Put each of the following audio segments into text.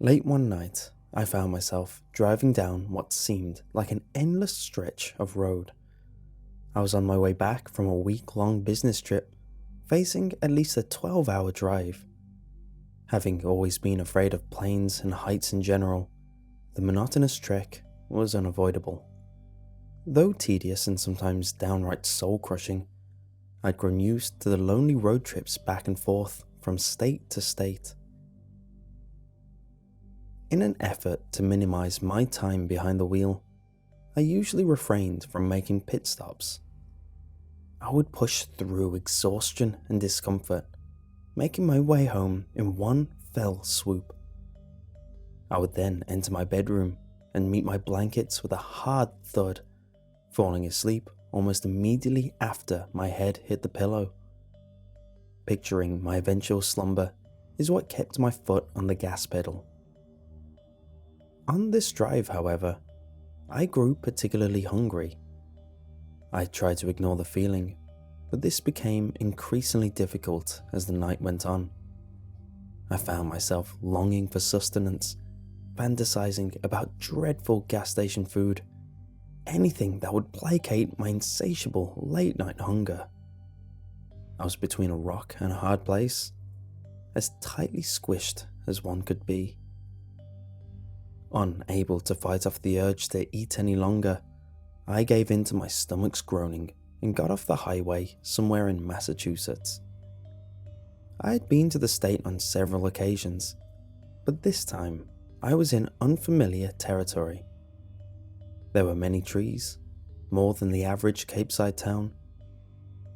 Late one night, I found myself driving down what seemed like an endless stretch of road. I was on my way back from a week-long business trip, facing at least a 12-hour drive. Having always been afraid of planes and heights in general, the monotonous trek was unavoidable. Though tedious and sometimes downright soul-crushing, I'd grown used to the lonely road trips back and forth from state to state. In an effort to minimize my time behind the wheel, I usually refrained from making pit stops. I would push through exhaustion and discomfort, making my way home in one fell swoop. I would then enter my bedroom and meet my blankets with a hard thud, falling asleep almost immediately after my head hit the pillow. Picturing my eventual slumber is what kept my foot on the gas pedal. On this drive, however, I grew particularly hungry. I tried to ignore the feeling, but this became increasingly difficult as the night went on. I found myself longing for sustenance, fantasizing about dreadful gas station food, anything that would placate my insatiable late-night hunger. I was between a rock and a hard place, as tightly squished as one could be. Unable to fight off the urge to eat any longer, I gave in to my stomach's groaning and got off the highway somewhere in Massachusetts. I had been to the state on several occasions, but this time I was in unfamiliar territory. There were many trees, more than the average Capeside town.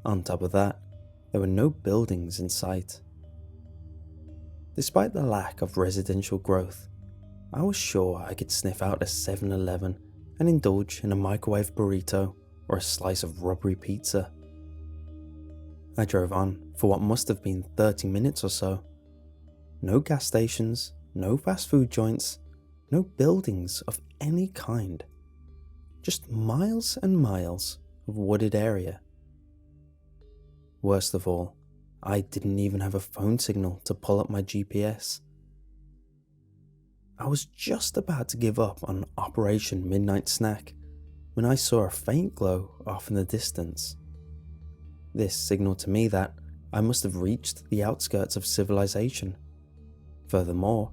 On top of that, there were no buildings in sight. Despite the lack of residential growth, I was sure I could sniff out a 7-Eleven and indulge in a microwave burrito or a slice of rubbery pizza. I drove on for what must have been 30 minutes or so. No gas stations, no fast food joints, no buildings of any kind. Just miles and miles of wooded area. Worst of all, I didn't even have a phone signal to pull up my GPS. I was just about to give up on Operation Midnight Snack when I saw a faint glow off in the distance. This signaled to me that I must have reached the outskirts of civilization. Furthermore,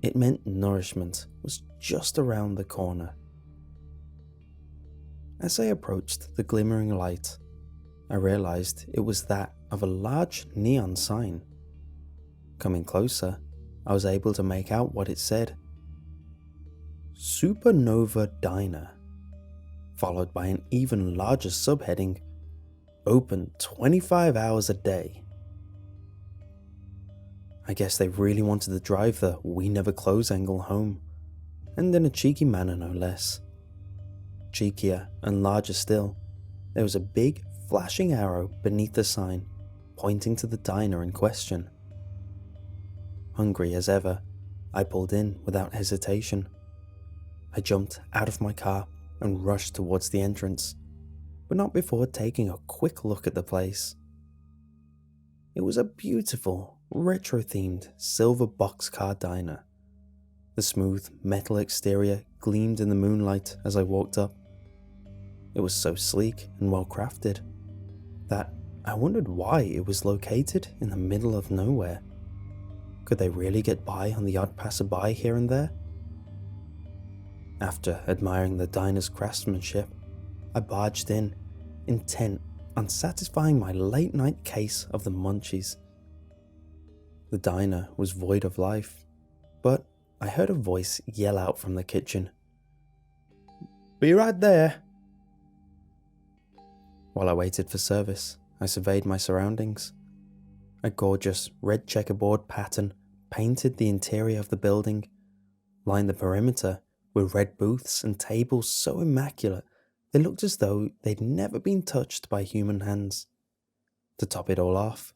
it meant nourishment was just around the corner. As I approached the glimmering light, I realized it was that of a large neon sign. Coming closer, I was able to make out what it said. Supernova Diner, followed by an even larger subheading, open 25 hours a day. I guess they really wanted to drive the "we never close" angle home, and in a cheeky manner no less. Cheekier and larger still, there was a big flashing arrow beneath the sign, pointing to the diner in question. Hungry as ever, I pulled in without hesitation. I jumped out of my car and rushed towards the entrance, but not before taking a quick look at the place. It was a beautiful, retro-themed silver boxcar diner. The smooth metal exterior gleamed in the moonlight as I walked up. It was so sleek and well crafted that I wondered why it was located in the middle of nowhere. Could they really get by on the odd passerby here and there? After admiring the diner's craftsmanship, I barged in, intent on satisfying my late-night case of the munchies. The diner was void of life, but I heard a voice yell out from the kitchen. "Be right there." While I waited for service, I surveyed my surroundings. A gorgeous red checkerboard pattern painted the interior of the building, lined the perimeter with red booths and tables so immaculate they looked as though they'd never been touched by human hands. To top it all off,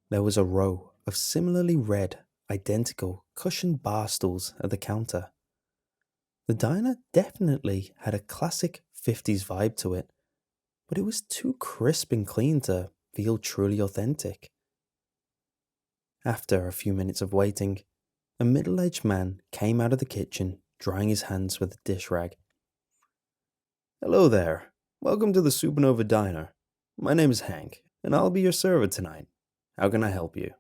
there was a row of similarly red, identical cushioned bar stools at the counter. The diner definitely had a classic 50s vibe to it, but it was too crisp and clean to feel truly authentic. After a few minutes of waiting, A middle-aged man came out of the kitchen, drying his hands with a dish rag. "Hello there. Welcome to the Supernova Diner. My name is Hank, and I'll be your server tonight. How can I help you?"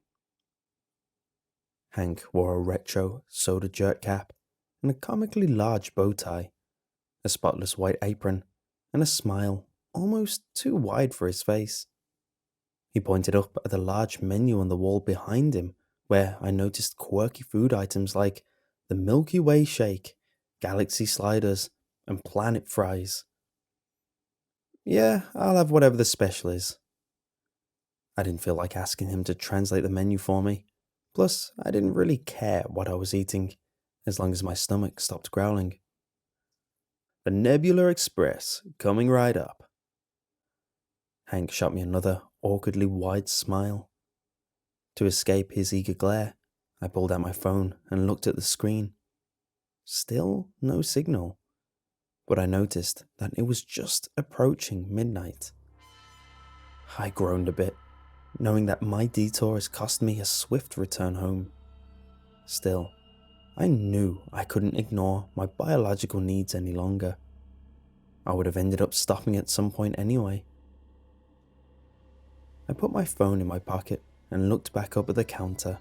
Hank wore a retro soda jerk cap and a comically large bow tie, a spotless white apron, and a smile almost too wide for his face. He pointed up at the large menu on the wall behind him, where I noticed quirky food items like the Milky Way shake, galaxy sliders, and planet fries. "Yeah, I'll have whatever the special is." I didn't feel like asking him to translate the menu for me. Plus, I didn't really care what I was eating, as long as my stomach stopped growling. "The Nebula Express, coming right up." Hank shot me another awkwardly wide smile. To escape his eager glare, I pulled out my phone and looked at the screen. Still no signal, but I noticed that it was just approaching midnight. I groaned a bit, knowing that my detour has cost me a swift return home. Still, I knew I couldn't ignore my biological needs any longer. I would have ended up stopping at some point anyway. I put my phone in my pocket and looked back up at the counter.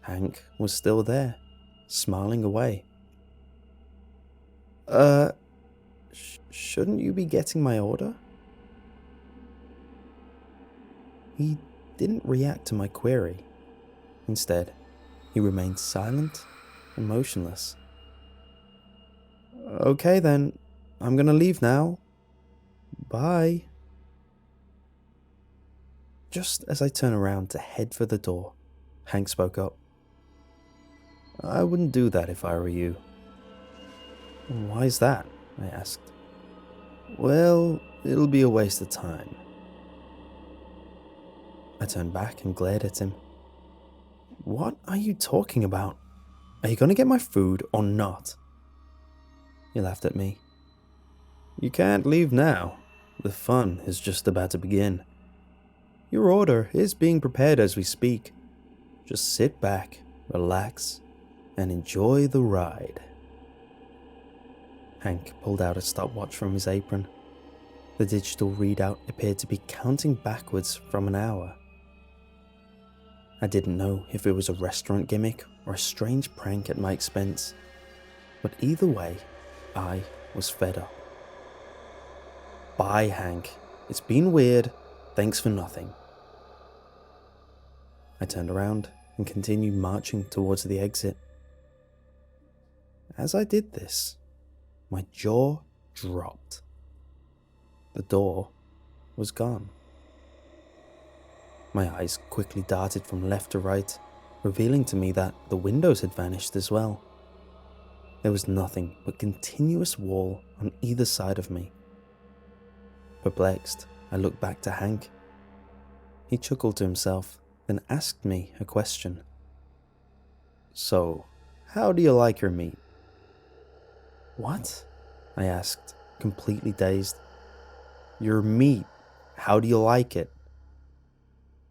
Hank was still there, smiling away. Shouldn't you be getting my order?" He didn't react to my query. Instead, he remained silent and motionless. "Okay then, I'm gonna leave now. Bye." Just as I turned around to head for the door, Hank spoke up. "I wouldn't do that if I were you." "Why's that?" I asked. "Well, it'll be a waste of time." I turned back and glared at him. "What are you talking about? Are you gonna get my food or not?" He laughed at me. "You can't leave now. The fun is just about to begin. Your order is being prepared as we speak. Just sit back, relax, and enjoy the ride." Hank pulled out a stopwatch from his apron. The digital readout appeared to be counting backwards from an hour. I didn't know if it was a restaurant gimmick or a strange prank at my expense, but either way, I was fed up. "Bye, Hank. It's been weird. Thanks for nothing." I turned around and continued marching towards the exit. As I did this, my jaw dropped. The door was gone. My eyes quickly darted from left to right, revealing to me that the windows had vanished as well. There was nothing but continuous wall on either side of me. Perplexed, I looked back to Hank. He chuckled to himself, then asked me a question. "So, how do you like your meat?" "What?" I asked, completely dazed. "Your meat. How do you like it?"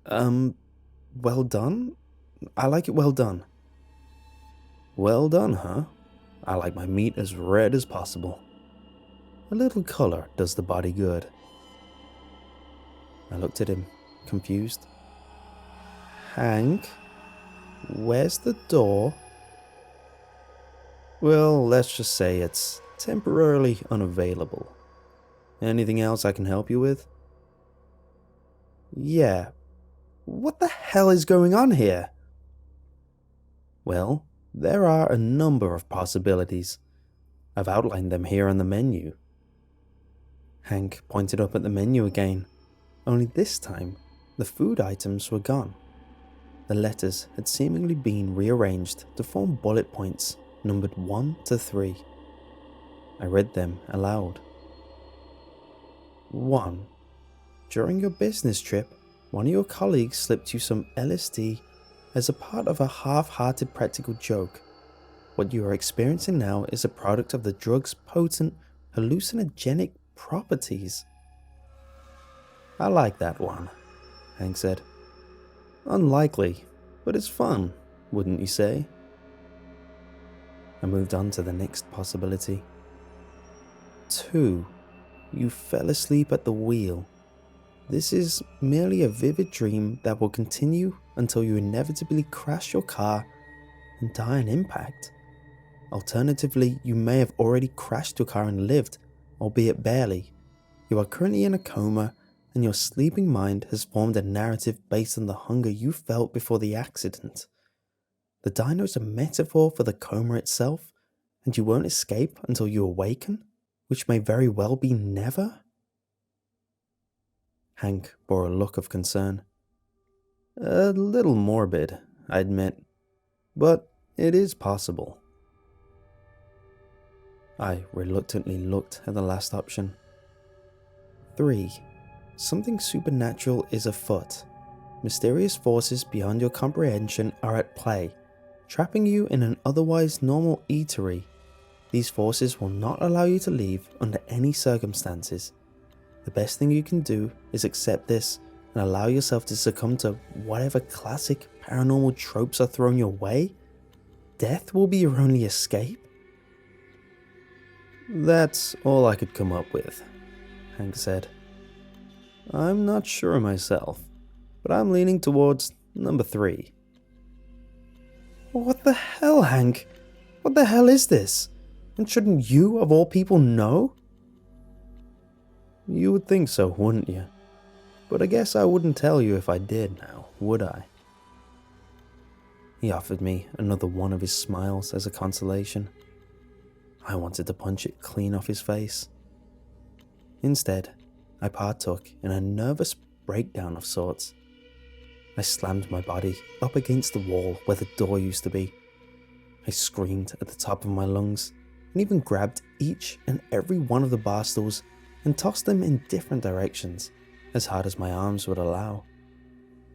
Well done? I like it well done." "Well done, huh? I like my meat as red as possible. A little color does the body good." I looked at him, confused. "Hank, where's the door?" "Well, let's just say it's temporarily unavailable. Anything else I can help you with?" "Yeah. What the hell is going on here?" "Well, there are a number of possibilities. I've outlined them here on the menu." Hank pointed up at the menu again, only this time the food items were gone. The letters had seemingly been rearranged to form bullet points numbered 1 to 3. I read them aloud. 1. During your business trip, one of your colleagues slipped you some LSD as a part of a half-hearted practical joke. What you are experiencing now is a product of the drug's potent hallucinogenic properties. "I like that one," Hank said. "Unlikely, but it's fun. wouldn't you say? I moved on to the next possibility. 2. You fell asleep at the wheel. This is merely a vivid dream that will continue until you inevitably crash your car and die on impact. Alternatively, you may have already crashed your car and lived, albeit barely. You are currently in a coma, and your sleeping mind has formed a narrative based on the hunger you felt before the accident. The dino is a metaphor for the coma itself, and you won't escape until you awaken, which may very well be never? Hank bore a look of concern. A little morbid, I admit, but it is possible. I reluctantly looked at the last option. 3. Something supernatural is afoot. Mysterious forces beyond your comprehension are at play, trapping you in an otherwise normal eatery. These forces will not allow you to leave under any circumstances. The best thing you can do is accept this and allow yourself to succumb to whatever classic paranormal tropes are thrown your way. Death will be your only escape. That's all I could come up with, Hank said. I'm not sure myself, but I'm leaning towards number 3. What the hell, Hank? What the hell is this? And shouldn't you, of all people, know? You would think so, wouldn't you? But I guess I wouldn't tell you if I did now, would I? He offered me another one of his smiles as a consolation. I wanted to punch it clean off his face. Instead, I partook in a nervous breakdown of sorts. I slammed my body up against the wall where the door used to be. I screamed at the top of my lungs and even grabbed each and every one of the bar stools and tossed them in different directions, as hard as my arms would allow.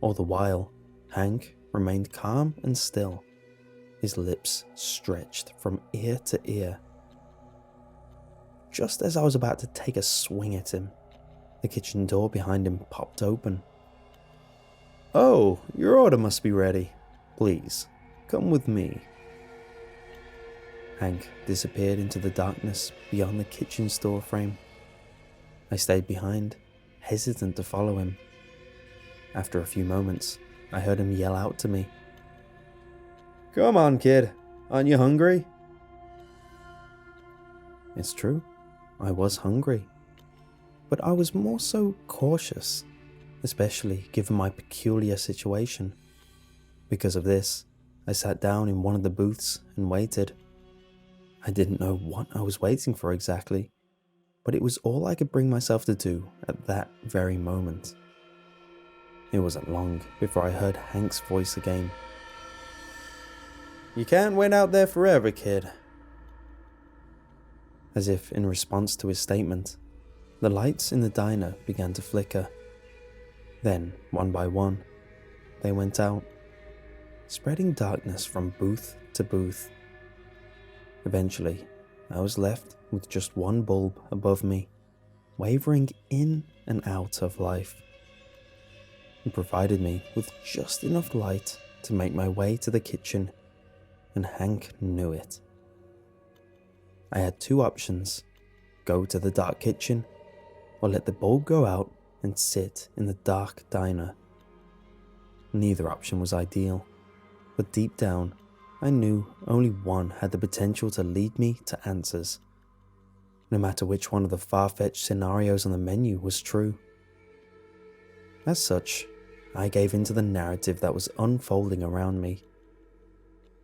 All the while, Hank remained calm and still, his lips stretched from ear to ear. Just as I was about to take a swing at him, the kitchen door behind him popped open. Oh, your order must be ready. Please, come with me. Hank disappeared into the darkness beyond the kitchen's door frame. I stayed behind, hesitant to follow him. After a few moments, I heard him yell out to me. Come on, kid. Aren't you hungry? It's true. I was hungry. But I was more so cautious, especially given my peculiar situation. Because of this, I sat down in one of the booths and waited. I didn't know what I was waiting for exactly, but it was all I could bring myself to do at that very moment. It wasn't long before I heard Hank's voice again. You can't wait out there forever, kid. As if in response to his statement, the lights in the diner began to flicker. Then, one by one, they went out, spreading darkness from booth to booth. Eventually, I was left with just one bulb above me, wavering in and out of life. It provided me with just enough light to make my way to the kitchen, and Hank knew it. I had two options: go to the dark kitchen, or let the bulb go out and sit in the dark diner. Neither option was ideal, but deep down, I knew only one had the potential to lead me to answers, no matter which one of the far-fetched scenarios on the menu was true. As such, I gave into the narrative that was unfolding around me.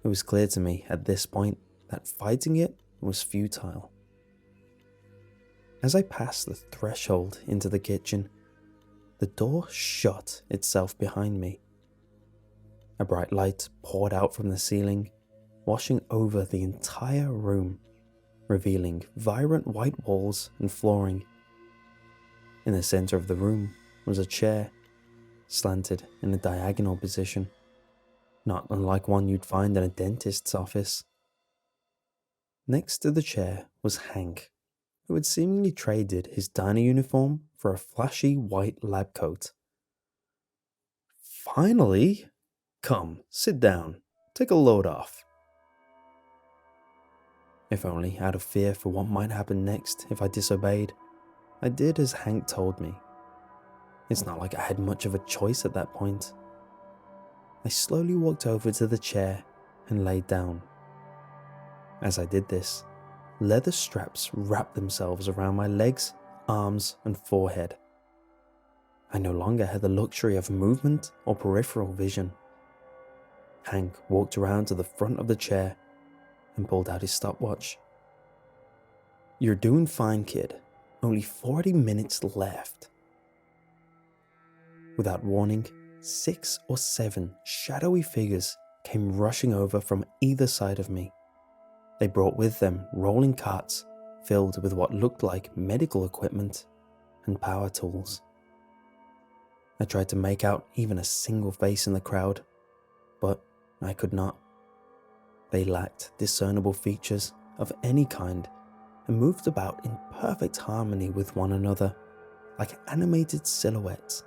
It was clear to me at this point that fighting it was futile. As I passed the threshold into the kitchen, the door shut itself behind me. A bright light poured out from the ceiling, washing over the entire room, revealing vibrant white walls and flooring. In the center of the room was a chair, slanted in a diagonal position, not unlike one you'd find in a dentist's office. Next to the chair was Hank, who had seemingly traded his diner uniform for a flashy white lab coat. Finally! Come, sit down. take a load off. If only out of fear for what might happen next if I disobeyed, I did as Hank told me. It's not like I had much of a choice at that point. I slowly walked over to the chair and laid down. As I did this, leather straps wrapped themselves around my legs, arms, and forehead. I no longer had the luxury of movement or peripheral vision. Hank walked around to the front of the chair and pulled out his stopwatch. "You're doing fine, kid. Only 40 minutes left." Without warning, 6 or 7 shadowy figures came rushing over from either side of me. They brought with them rolling carts filled with what looked like medical equipment and power tools. I tried to make out even a single face in the crowd, but I could not. They lacked discernible features of any kind and moved about in perfect harmony with one another, like animated silhouettes,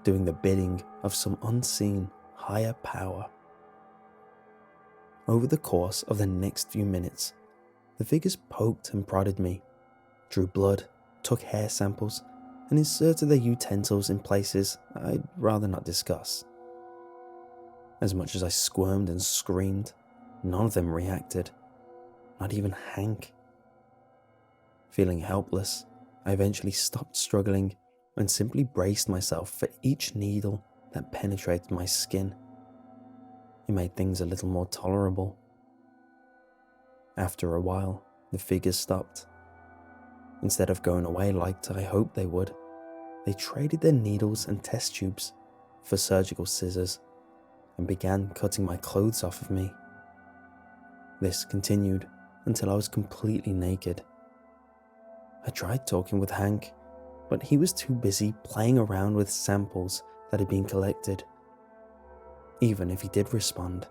doing the bidding of some unseen higher power. Over the course of the next few minutes, the figures poked and prodded me, drew blood, took hair samples, and inserted their utensils in places I'd rather not discuss. As much as I squirmed and screamed, none of them reacted, not even Hank. Feeling helpless, I eventually stopped struggling and simply braced myself for each needle that penetrated my skin. It made things a little more tolerable. After a while, the figures stopped. Instead of going away like I hoped they would, they traded their needles and test tubes for surgical scissors and began cutting my clothes off of me. This continued until I was completely naked. I tried talking with Hank, but he was too busy playing around with samples that had been collected. Even if he did respond,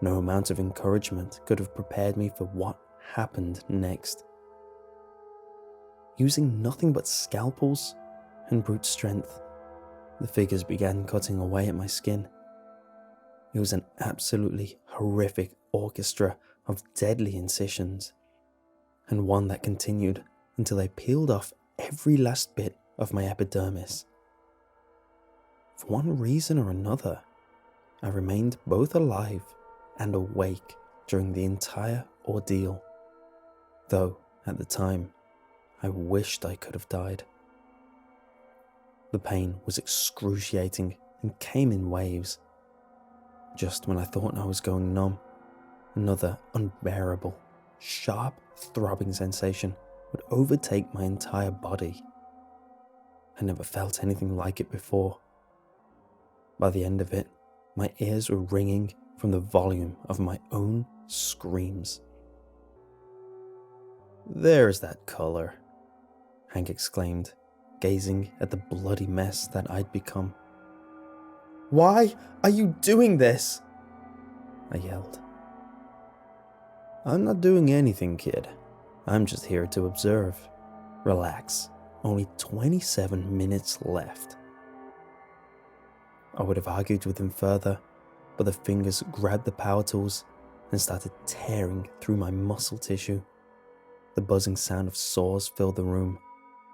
no amount of encouragement could have prepared me for what happened next. Using nothing but scalpels and brute strength, the figures began cutting away at my skin. It was an absolutely horrific orchestra of deadly incisions, and one that continued until they peeled off every last bit of my epidermis. For one reason or another, I remained both alive and awake during the entire ordeal, though at the time, I wished I could have died. The pain was excruciating and came in waves. Just when I thought I was going numb, another unbearable, sharp, throbbing sensation would overtake my entire body. I never felt anything like it before. By the end of it, my ears were ringing from the volume of my own screams. "There's that color," Hank exclaimed, gazing at the bloody mess that I'd become. "Why are you doing this?" I yelled. "I'm not doing anything, kid. I'm just here to observe. Relax. Only 27 minutes left." I would have argued with him further, but the fingers grabbed the power tools and started tearing through my muscle tissue. The buzzing sound of saws filled the room,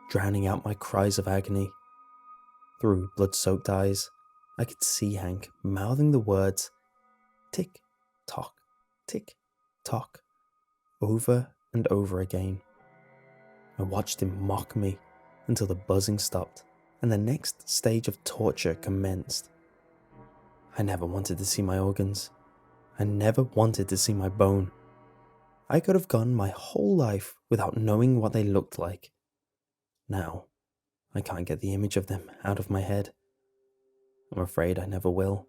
drowning out my cries of agony. Through blood-soaked eyes, I could see Hank mouthing the words tick, tock, tick, tock, over and over again. I watched him mock me until the buzzing stopped and the next stage of torture commenced. I never wanted to see my organs. I never wanted to see my bone. I could have gone my whole life without knowing what they looked like. Now, I can't get the image of them out of my head. I'm afraid I never will.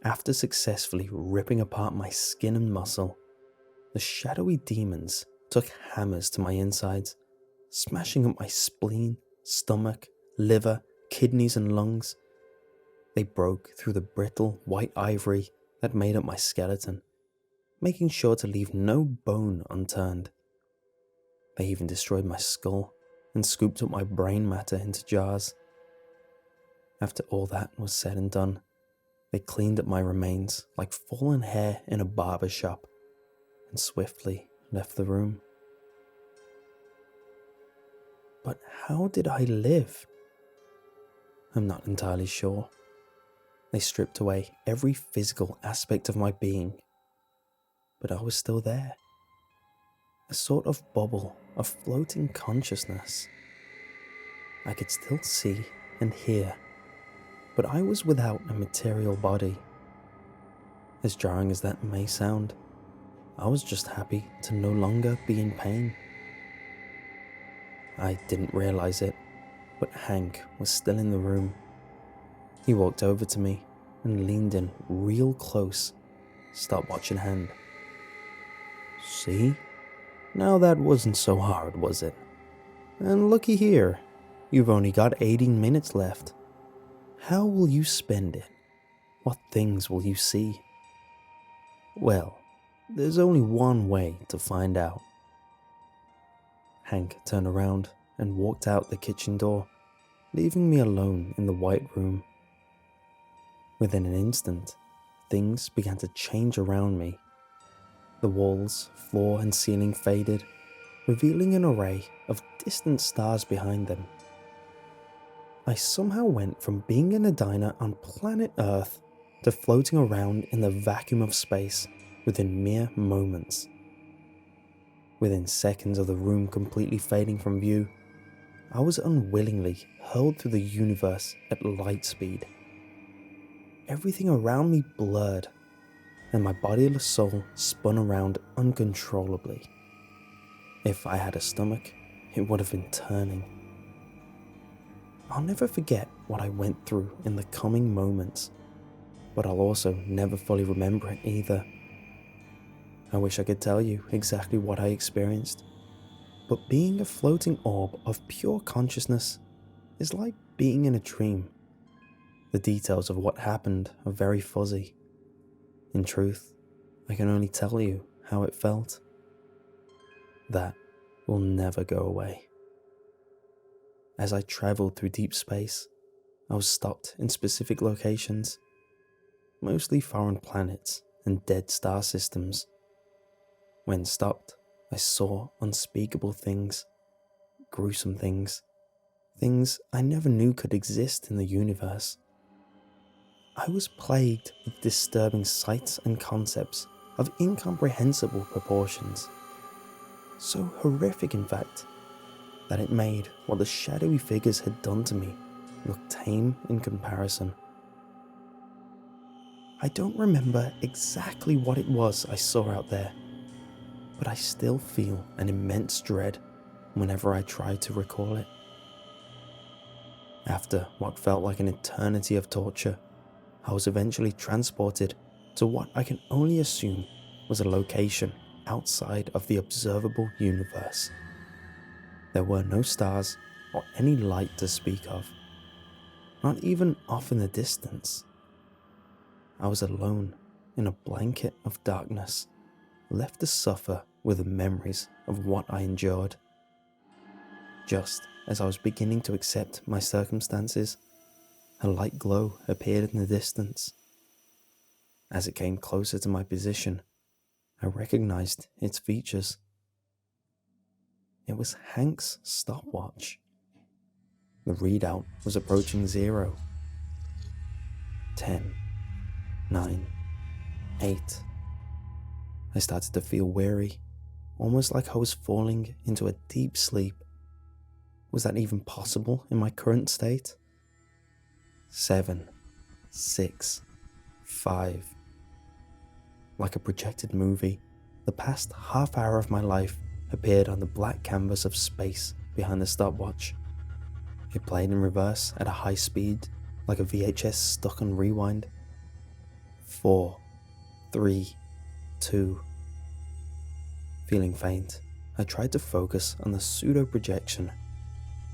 After successfully ripping apart my skin and muscle, the shadowy demons took hammers to my insides, smashing up my spleen, stomach, liver, kidneys, and lungs. They broke through the brittle white ivory that made up my skeleton, making sure to leave no bone unturned. They even destroyed my skull and scooped up my brain matter into jars. After all that was said and done, They cleaned up my remains like fallen hair in a barber shop and swiftly left the room. But how did I live? I'm not entirely sure. They stripped away every physical aspect of my being, but I was still there. A sort of bubble of floating consciousness. I could still see and hear, but I was without a material body. As jarring as that may sound, I was just happy to no longer be in pain. I didn't realize it, but Hank was still in the room. He walked over to me and leaned in real close, stopwatch in hand. See? Now that wasn't so hard, was it? And looky here, you've only got 18 minutes left. How will you spend it? What things will you see? Well, there's only one way to find out. Hank turned around and walked out the kitchen door, leaving me alone in the white room. Within an instant, things began to change around me. The walls, floor, and ceiling faded, revealing an array of distant stars behind them. I somehow went from being in a diner on planet Earth to floating around in the vacuum of space within mere moments. Within seconds of the room completely fading from view, I was unwillingly hurled through the universe at light speed. Everything around me blurred, and my bodiless soul spun around uncontrollably. If I had a stomach, it would have been turning. I'll never forget what I went through in the coming moments, but I'll also never fully remember it either. I wish I could tell you exactly what I experienced, but being a floating orb of pure consciousness is like being in a dream. The details of what happened are very fuzzy. In truth, I can only tell you how it felt. That will never go away. As I traveled through deep space, I was stopped in specific locations, mostly foreign planets and dead star systems. When stopped, I saw unspeakable things, gruesome things, things I never knew could exist in the universe. I was plagued with disturbing sights and concepts of incomprehensible proportions. So horrific, in fact, that it made what the shadowy figures had done to me look tame in comparison. I don't remember exactly what it was I saw out there, but I still feel an immense dread whenever I try to recall it. After what felt like an eternity of torture, I was eventually transported to what I can only assume was a location outside of the observable universe. There were no stars or any light to speak of, not even off in the distance. I was alone in a blanket of darkness, left to suffer with the memories of what I endured. Just as I was beginning to accept my circumstances, a light glow appeared in the distance. As it came closer to my position, I recognized its features. It was Hank's stopwatch. The readout was approaching 0. 10, 9, 8. I started to feel weary, almost like I was falling into a deep sleep. Was that even possible in my current state? 7, 6, 5. Like a projected movie, the past half hour of my life appeared on the black canvas of space behind the stopwatch. It played in reverse at a high speed, like a VHS stuck on rewind. 4, 3, 2. Feeling faint, I tried to focus on the pseudo-projection.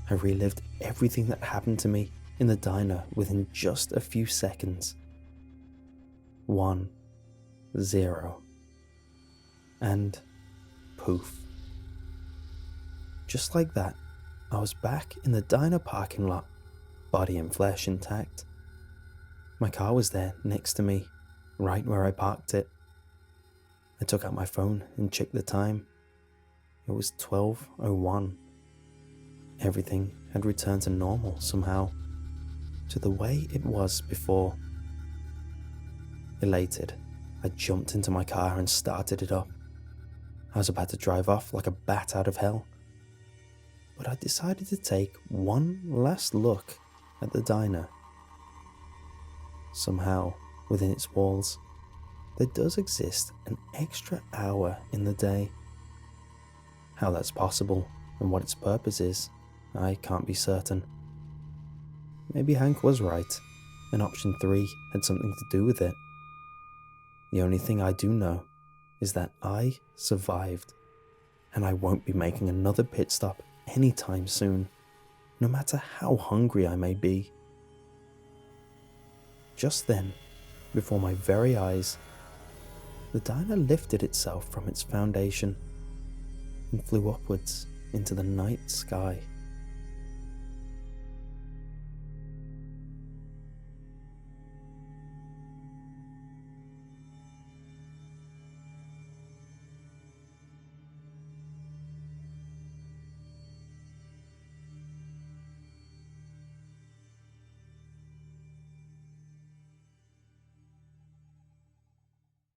I relived everything that happened to me in the diner within just a few seconds. 1, 0. And poof. Just like that, I was back in the diner parking lot, body and flesh intact. My car was there next to me, right where I parked it. I took out my phone and checked the time. It was 12:01. Everything had returned to normal somehow, to the way it was before. Elated, I jumped into my car and started it up. I was about to drive off like a bat out of hell, but I decided to take one last look at the diner. Somehow, within its walls, there does exist an extra hour in the day. How that's possible and what its purpose is, I can't be certain. Maybe Hank was right, and option 3 had something to do with it. The only thing I do know is that I survived, and I won't be making another pit stop anytime soon, no matter how hungry I may be. Just then, before my very eyes, the diner lifted itself from its foundation and flew upwards into the night sky.